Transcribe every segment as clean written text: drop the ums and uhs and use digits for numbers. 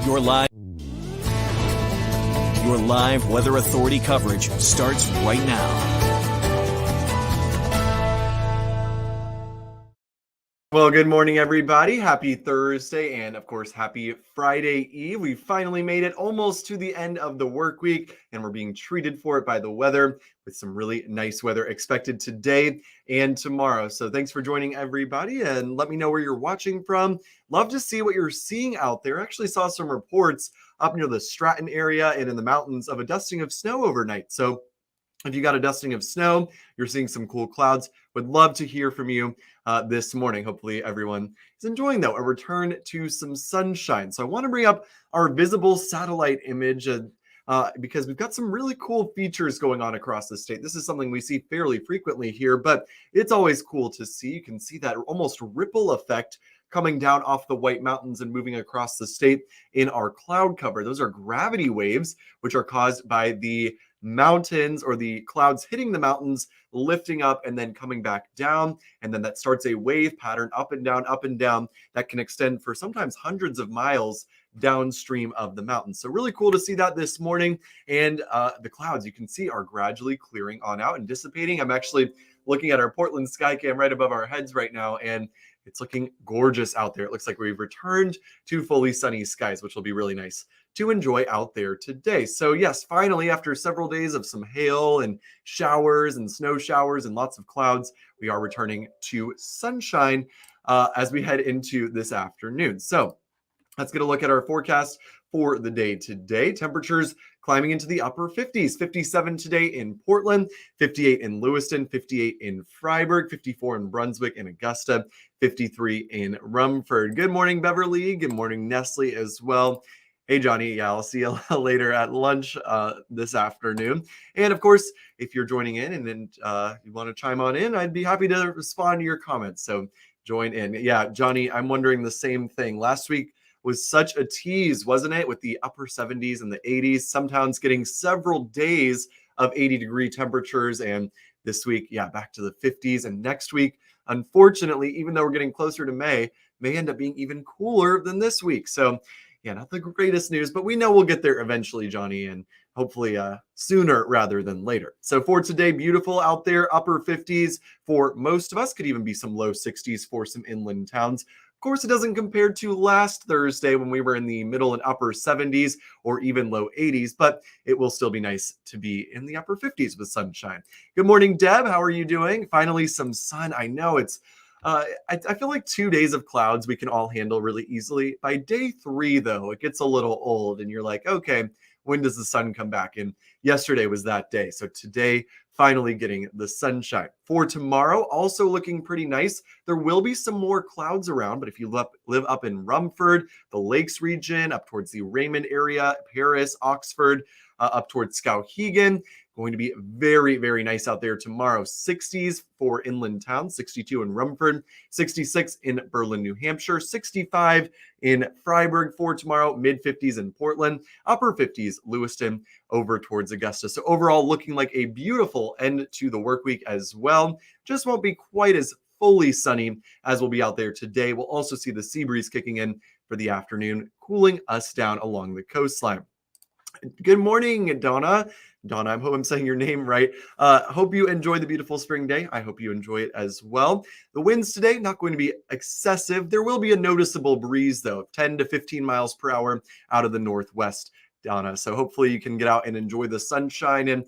Your live Weather Authority coverage starts right now. Well, good morning, everybody. Happy Thursday, and of course, happy Friday Eve. We finally made it almost to the end of the work week, and we're being treated for it by the weather with some really nice weather expected today and tomorrow. So thanks for joining, everybody, and let me know where you're watching from. Love to see what you're seeing out there. I actually saw some reports up near the Stratton area and in the mountains of a dusting of snow overnight. So if you got a dusting of snow, you're seeing some cool clouds, would love to hear from you this morning. Hopefully everyone is enjoying, though, a return to some sunshine. So I want to bring up our visible satellite image because we've got some really cool features going on across the state. This is something we see fairly frequently here, but it's always cool to see. You can see that almost ripple effect coming down off the White Mountains and moving across the state in our cloud cover. Those are gravity waves, which are caused by the mountains or the clouds hitting the mountains, lifting up and then coming back down. And then that starts a wave pattern up and down that can extend for sometimes hundreds of miles downstream of the mountain. So really cool to see that this morning. And the clouds, you can see, are gradually clearing on out and dissipating. I'm actually looking at our Portland Skycam right above our heads right now, and it's looking gorgeous out there. It looks like we've returned to fully sunny skies, which will be really nice to enjoy out there today. So yes, finally, after several days of some hail and showers and snow showers and lots of clouds, we are returning to sunshine as we head into this afternoon. So let's get a look at our forecast for the day today. Temperatures climbing into the upper 50s, 57 today in Portland, 58 in Lewiston, 58 in Freiburg, 54 in Brunswick and Augusta, 53 in Rumford. Good morning, Beverly. Good morning, Nestle as well. Hey, Johnny. Yeah, I'll see you later at lunch this afternoon. And of course, if you're joining in and you want to chime on in, I'd be happy to respond to your comments. So join in. Yeah, Johnny, I'm wondering the same thing. Last week was such a tease, wasn't it? With the upper 70s and the 80s, some towns getting several days of 80-degree temperatures. And this week, yeah, back to the 50s. And next week, unfortunately, even though we're getting closer to May end up being even cooler than this week. So yeah, not the greatest news, but we know we'll get there eventually, Johnny, and hopefully sooner rather than later. So for today, beautiful out there, upper 50s for most of us, could even be some low 60s for some inland towns. Of course, it doesn't compare to last Thursday when we were in the middle and upper 70s or even low 80s, but it will still be nice to be in the upper 50s with sunshine. Good morning, Deb. How are you doing? Finally, some sun. I know it's I feel like 2 days of clouds we can all handle really easily. By day 3, though, it gets a little old and you're like, okay, when does the sun come back? And yesterday was that day. So today, finally getting the sunshine. For tomorrow, also looking pretty nice. There will be some more clouds around, but if you live up in Rumford, the Lakes region, up towards the Raymond area, Paris, Oxford, up towards Skowhegan, going to be very, very nice out there tomorrow. 60s for inland towns, 62 in Rumford, 66 in Berlin, New Hampshire, 65 in Freiburg for tomorrow, mid-50s in Portland, upper 50s Lewiston over towards Augusta. So overall, looking like a beautiful end to the work week as well. Just won't be quite as fully sunny as we'll be out there today. We'll also see the sea breeze kicking in for the afternoon, cooling us down along the coastline. Good morning, Donna. Donna, I hope I'm saying your name right. Hope you enjoy the beautiful spring day. I hope you enjoy it as well. The winds today, not going to be excessive. There will be a noticeable breeze, though, 10 to 15 miles per hour out of the northwest, Donna. So hopefully you can get out and enjoy the sunshine and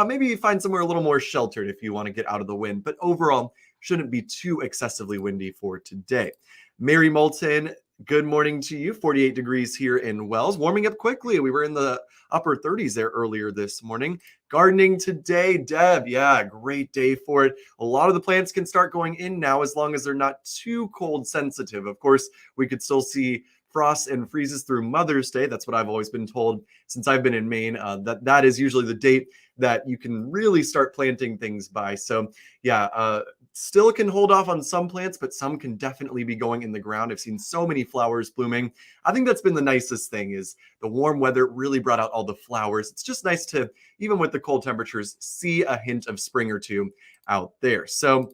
maybe find somewhere a little more sheltered if you want to get out of the wind. But overall, shouldn't be too excessively windy for today. Mary Moulton, good morning to you. 48 degrees here in Wells. Warming up quickly. We were in the upper 30s there earlier this morning. Gardening today, Deb. Yeah, great day for it. A lot of the plants can start going in now as long as they're not too cold sensitive. Of course, we could still see frosts and freezes through Mother's Day. That's what I've always been told since I've been in Maine. That is usually the date that you can really start planting things by. So yeah, still can hold off on some plants, but some can definitely be going in the ground. I've seen so many flowers blooming. I think that's been the nicest thing, is the warm weather really brought out all the flowers. It's just nice to, even with the cold temperatures, see a hint of spring or two out there. So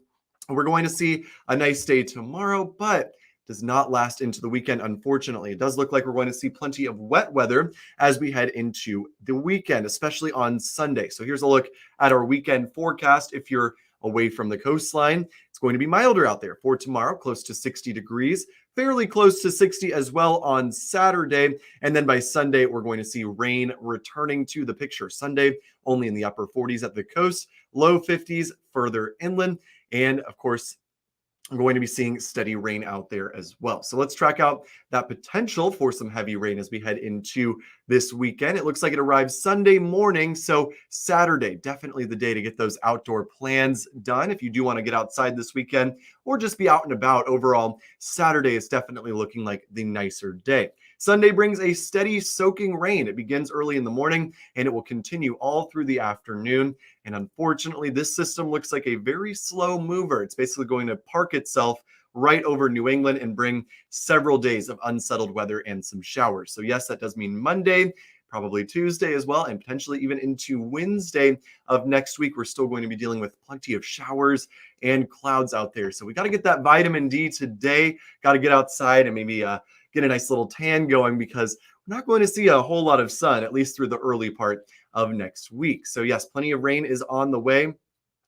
we're going to see a nice day tomorrow, but does not last into the weekend, unfortunately. It does look like we're going to see plenty of wet weather as we head into the weekend, especially on Sunday. So here's a look at our weekend forecast. If you're away from the coastline, it's going to be milder out there for tomorrow, close to 60 degrees, fairly close to 60 as well on Saturday. And then by Sunday, we're going to see rain returning to the picture. Sunday, only in the upper 40s at the coast, low 50s further inland. And of course, I'm going to be seeing steady rain out there as well. So let's track out that potential for some heavy rain as we head into this weekend. It looks like it arrives Sunday morning. So Saturday, definitely the day to get those outdoor plans done. If you do want to get outside this weekend or just be out and about overall, Saturday is definitely looking like the nicer day. Sunday brings a steady soaking rain. It begins early in the morning and it will continue all through the afternoon. And unfortunately, this system looks like a very slow mover. It's basically going to park itself right over New England and bring several days of unsettled weather and some showers. So yes, that does mean Monday, probably Tuesday as well, and potentially even into Wednesday of next week. We're still going to be dealing with plenty of showers and clouds out there. So we got to get that vitamin D today. Got to get outside and maybe get a nice little tan going, because we're not going to see a whole lot of sun, at least through the early part of next week. So yes, plenty of rain is on the way.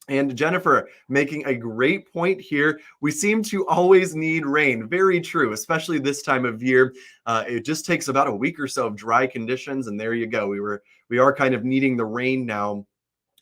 And Jennifer making a great point here. We seem to always need rain. Very true, especially this time of year. It just takes about a week or so of dry conditions, and there you go. We are kind of needing the rain now.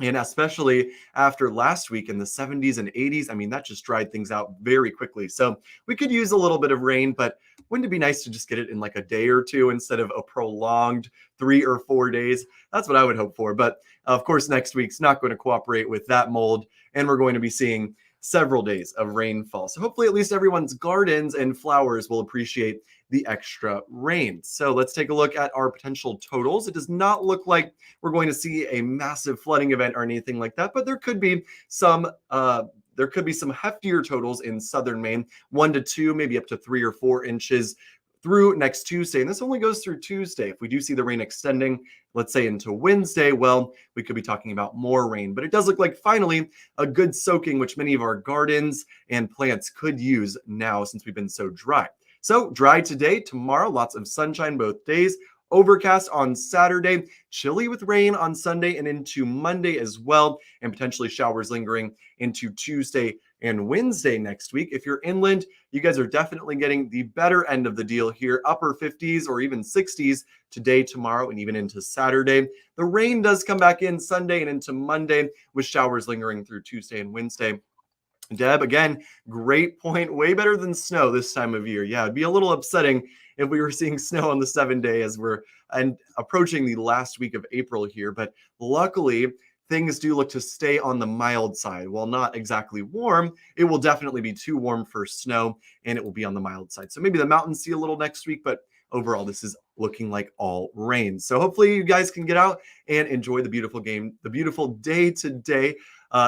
And especially after last week in the 70s and 80s, I mean, that just dried things out very quickly. So we could use a little bit of rain, but wouldn't it be nice to just get it in like a day or two instead of a prolonged 3 or 4 days? That's what I would hope for. But of course, next week's not going to cooperate with that mold, and we're going to be seeing several days of rainfall. So hopefully at least everyone's gardens and flowers will appreciate the extra rain. So let's take a look at our potential totals. It does not look like we're going to see a massive flooding event or anything like that, but there could be some heftier totals in southern Maine, 1 to 2, maybe up to 3 or 4 inches through next Tuesday. And this only goes through Tuesday. If we do see the rain extending, let's say into Wednesday, well, we could be talking about more rain. But it does look like finally a good soaking, which many of our gardens and plants could use now since we've been so dry. So dry today, tomorrow, lots of sunshine both days. Overcast on Saturday, chilly with rain on Sunday and into Monday as well, and potentially showers lingering into Tuesday and Wednesday next week. If you're inland, you guys are definitely getting the better end of the deal here, upper 50s or even 60s today, tomorrow, and even into Saturday. The rain does come back in Sunday and into Monday with showers lingering through Tuesday and Wednesday. Deb, again, great point. Way better than snow this time of year. Yeah, it'd be a little upsetting if we were seeing snow on the 7th day as we're approaching the last week of April here. But luckily, things do look to stay on the mild side. While not exactly warm, it will definitely be too warm for snow, and it will be on the mild side. So maybe the mountains see a little next week, but overall, this is looking like all rain. So hopefully you guys can get out and enjoy the beautiful day today.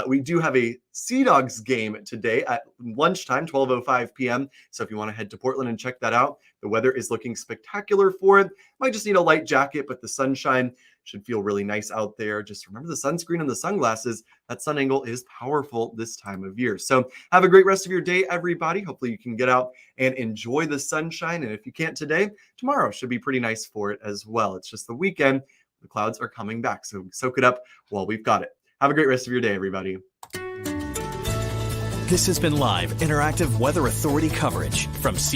We do have a Sea Dogs game today at lunchtime, 12:05 p.m. So if you want to head to Portland and check that out, the weather is looking spectacular for it. Might just need a light jacket, but the sunshine should feel really nice out there. Just remember the sunscreen and the sunglasses. That sun angle is powerful this time of year. So have a great rest of your day, everybody. Hopefully you can get out and enjoy the sunshine. And if you can't today, tomorrow should be pretty nice for it as well. It's just the weekend. The clouds are coming back. So soak it up while we've got it. Have a great rest of your day, everybody. This has been live interactive Weather Authority coverage from CBS.